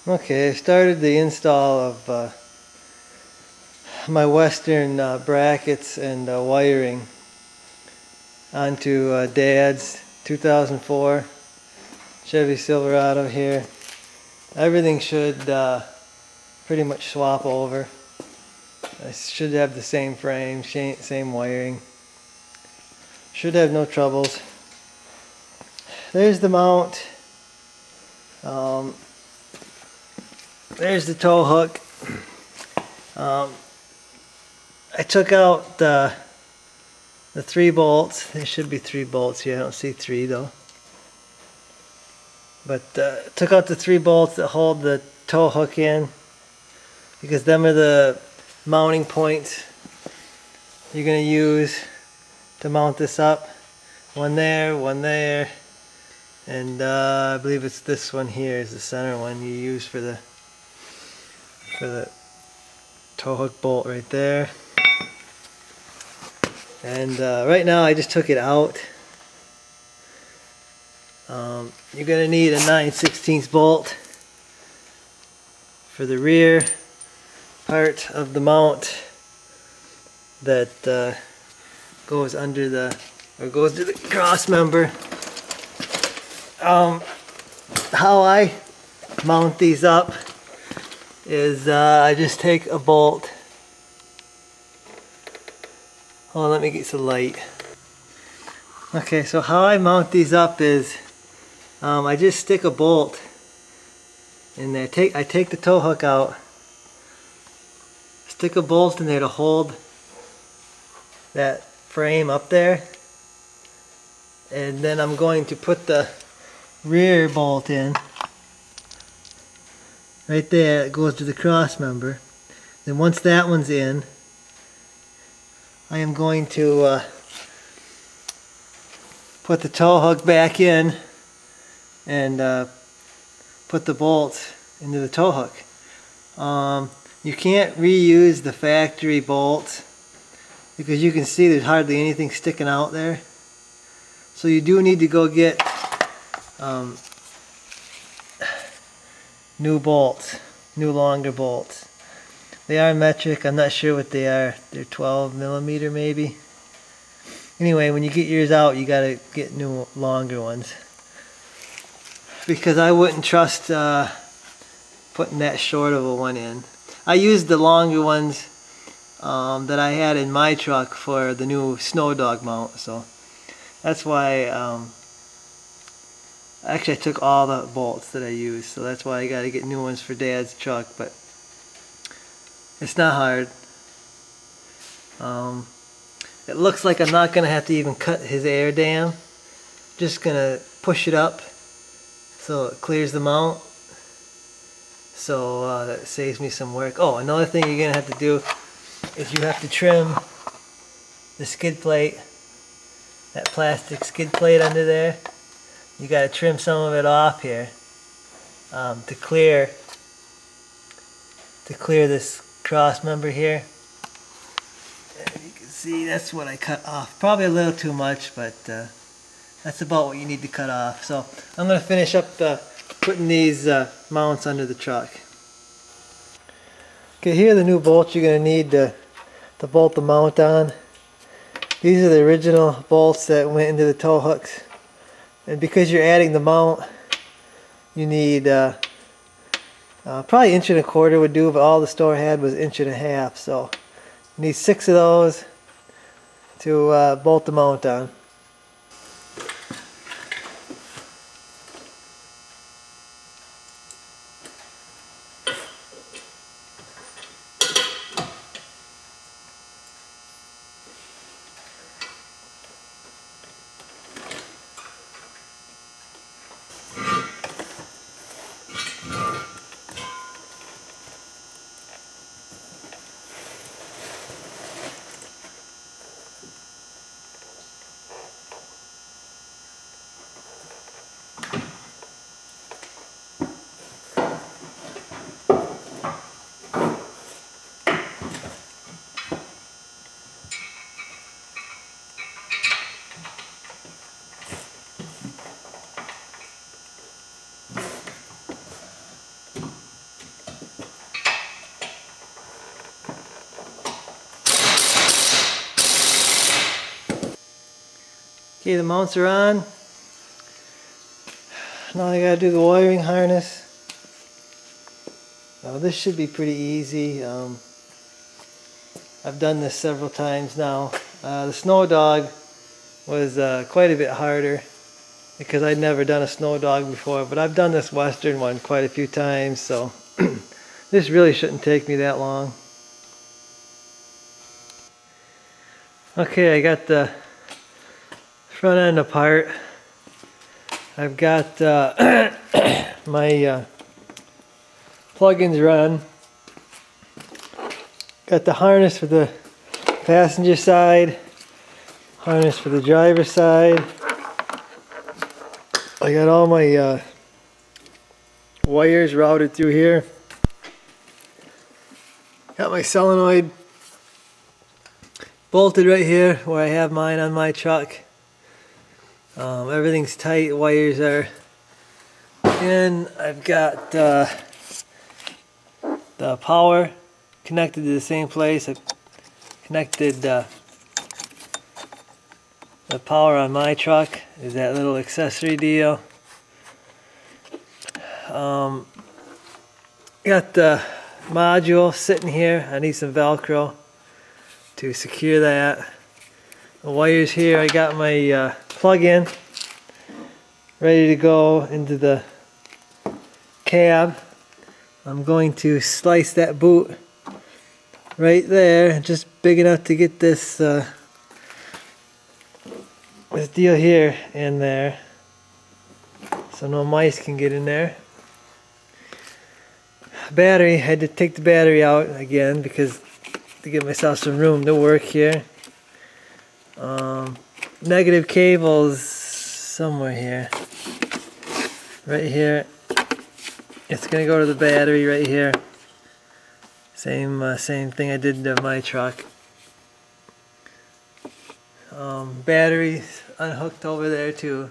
Okay, I started the install of my western brackets and wiring onto Dad's 2004 Chevy Silverado here. Everything should pretty much swap over. I should have the same frame, same wiring. Should have no troubles. There's the mount. There's the tow hook. I took out the 3 bolts. There should be 3 bolts here. I don't see 3 though. But took out the 3 bolts that hold the tow hook in, because them are the mounting points you're going to use to mount this up. One there, and I believe it's this one here is the center one you use for the tow hook bolt right there. And right now I just took it out. You're going to need a 9/16 bolt for the rear part of the mount that goes under goes to the cross member. How I mount these up is I just take a bolt. Hold on, let me get some light. Okay, so how I mount these up is I just stick a bolt in there. I take the tow hook out, stick a bolt in there to hold that frame up there, and then I'm going to put the rear bolt in right there. It goes to the cross member. Then once that one's in, I am going to put the tow hook back in and put the bolts into the tow hook. You can't reuse the factory bolts because you can see there's hardly anything sticking out there. So you do need to go get new bolts, new longer bolts. They are metric. I'm not sure what they are. They're 12mm maybe. Anyway, when you get yours out, you gotta get new longer ones, because I wouldn't trust putting that short of a one in. I used the longer ones that I had in my truck for the new Snow Dog mount, so that's why actually I took all the bolts that I used, so that's why I gotta get new ones for Dad's truck. But it's not hard. It looks like I'm not gonna have to even cut his air dam. Just gonna push it up so it clears the mount. So that saves me some work. Oh, another thing you're gonna have to do is you have to trim the skid plate, that plastic skid plate under there. You gotta trim some of it off here to clear this cross member here. And you can see that's what I cut off. Probably a little too much, but that's about what you need to cut off. So I'm going to finish up putting these mounts under the truck. Okay, here are the new bolts you're going to need to bolt the mount on. These are the original bolts that went into the tow hooks. And because you're adding the mount, you need probably 1.25 inches would do, but all the store had was 1.5 inches. So you need 6 of those to bolt the mount on. Okay, the mounts are on. Now I gotta do the wiring harness. This should be pretty easy. I've done this several times now. The snow dog was quite a bit harder because I'd never done a snow dog before, but I've done this western one quite a few times, so this really shouldn't take me that long. Okay, I got the front end apart. I've got my plug-ins run. Got the harness for the passenger side, harness for the driver's side. I got all my wires routed through here. Got my solenoid bolted right here where I have mine on my truck. Everything's tight, wires are in. I've got the power connected to the same place. I've connected the power on my truck is that little accessory deal. Got the module sitting here. I need some Velcro to secure that. The wires here, I got my plug-in ready to go into the cab. I'm going to slice that boot right there, just big enough to get this this deal here in there so no mice can get in there. Battery, I had to take the battery out again because to give myself some room to work here. Negative cables somewhere here, right here. It's gonna go to the battery right here. Same thing I did to my truck. Batteries unhooked over there too.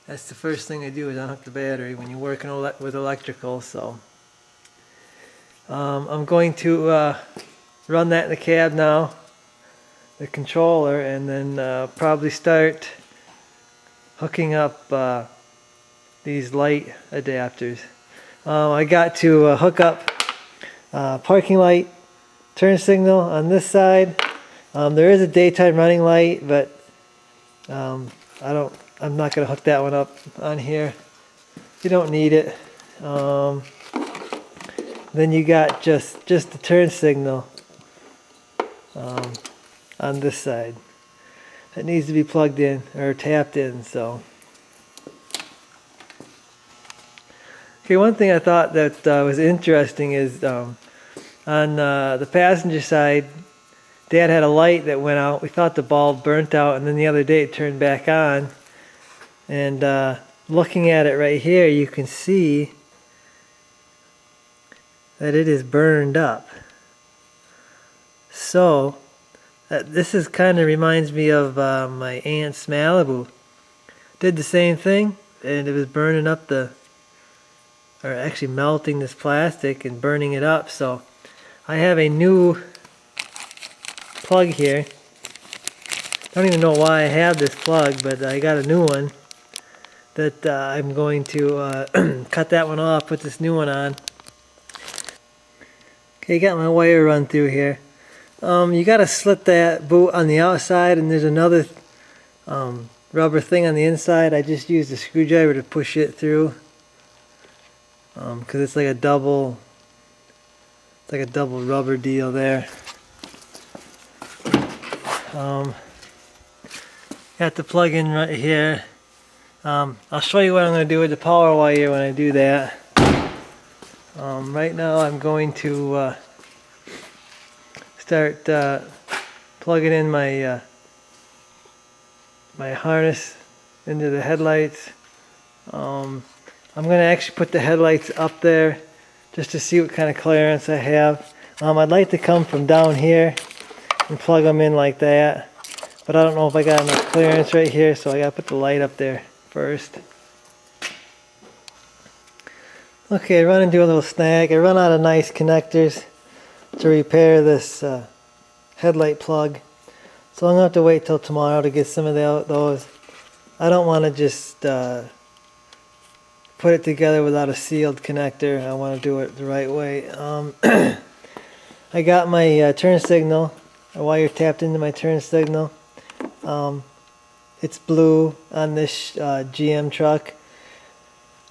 That's the first thing I do is unhook the battery when you're working with electrical. So I'm going to run that in the cab now, the controller, and then probably start hooking up these light adapters. I got to hook up parking light turn signal on this side. There is a daytime running light, but I'm not going to hook that one up on here. You don't need it. Then you got just the turn signal on this side. It needs to be plugged in or tapped in. So, okay, one thing I thought that was interesting is on the passenger side, Dad had a light that went out. We thought the bulb burnt out, and then the other day it turned back on. And looking at it right here, you can see that it is burned up. So this is kind of reminds me of my aunt's Malibu. Did the same thing, and it was burning up or actually melting this plastic and burning it up. So I have a new plug here. I don't even know why I have this plug, but I got a new one that I'm going to cut that one off, put this new one on. Okay, got my wire run through here. You got to slit that boot on the outside, and there's another rubber thing on the inside. I just used a screwdriver to push it through because it's like a double rubber deal there. Got the plug in right here. I'll show you what I'm going to do with the power wire when I do that. Right now I'm going to start plugging in my my harness into the headlights. I'm going to actually put the headlights up there just to see what kind of clearance I have. I'd like to come from down here and plug them in like that, but I don't know if I got enough clearance right here, so I got to put the light up there first. Okay, I run into a little snag. I run out of nice connectors to repair this headlight plug, so I'm going to have to wait till tomorrow to get some of those. I don't want to just put it together without a sealed connector. I want to do it the right way. I got my turn signal, a wire tapped into my turn signal. It's blue on this GM truck.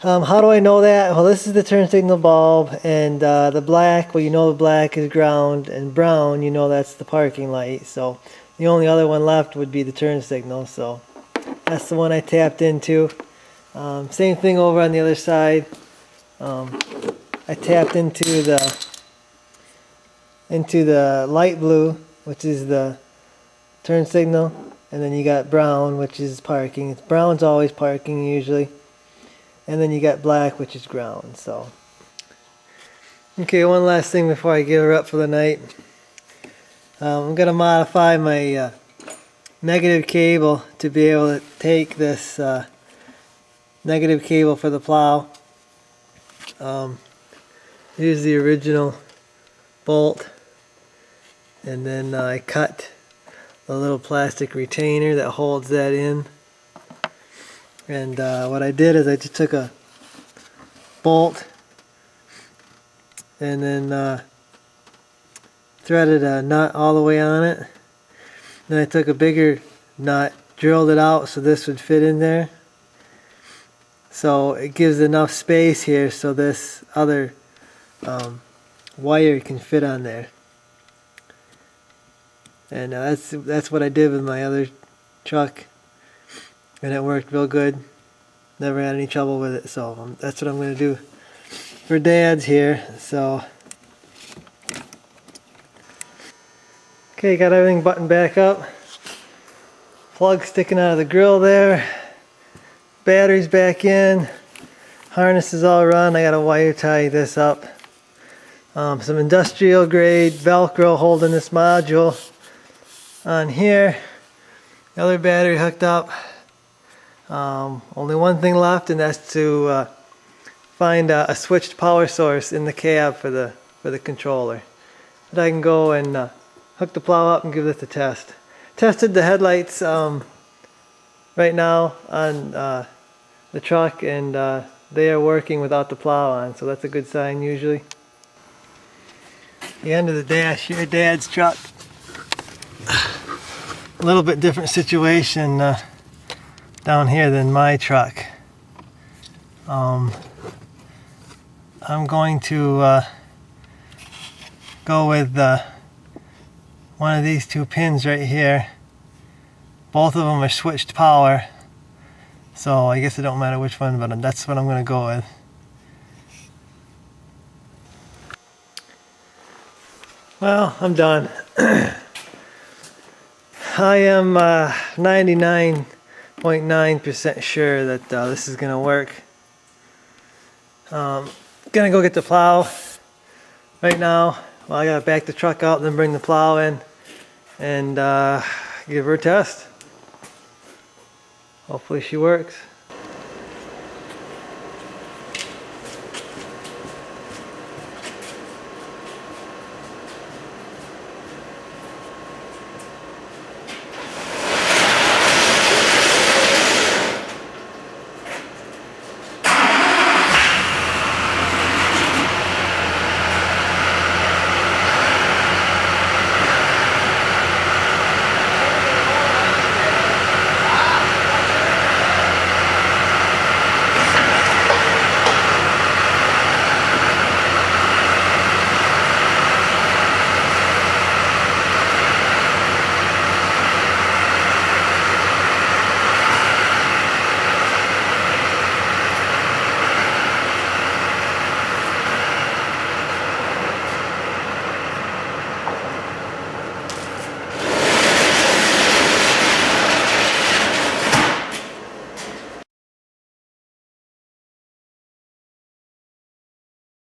How do I know that? Well, this is the turn signal bulb, and the black, well, you know the black is ground, and brown, you know that's the parking light. So the only other one left would be the turn signal. So that's the one I tapped into. Same thing over on the other side. I tapped into the light blue, which is the turn signal, and then you got brown, which is parking. Brown's always parking usually, and then you got black, which is ground. So, okay, one last thing before I give her up for the night. I'm gonna modify my negative cable to be able to take this negative cable for the plow. Here's the original bolt, and then I cut a little plastic retainer that holds that in. And what I did is I just took a bolt and then threaded a nut all the way on it. Then I took a bigger nut, drilled it out so this would fit in there. So it gives enough space here so this other wire can fit on there. And that's what I did with my other truck, and it worked real good. Never had any trouble with it. So that's what I'm going to do for Dad's here. So okay, got everything buttoned back up. Plug sticking out of the grill there. Batteries back in. Harness is all run. I got to wire tie this up. Some industrial grade Velcro holding this module on here. The other battery hooked up. Only one thing left, and that's to find a switched power source in the cab for the controller. But I can go and hook the plow up and give this a test. Tested the headlights right now on the truck, and they are working without the plow on, so that's a good sign usually. The end of the dash, your Dad's truck. A little bit different situation down here than my truck. I'm going to go with one of these two pins right here. Both of them are switched power, so I guess it don't matter which one, but that's what I'm going to go with. Well, I'm done. I am 99.9% sure that this is going to work. Gonna go get the plow right now. Well, I gotta back the truck out and then bring the plow in and give her a test. Hopefully she works.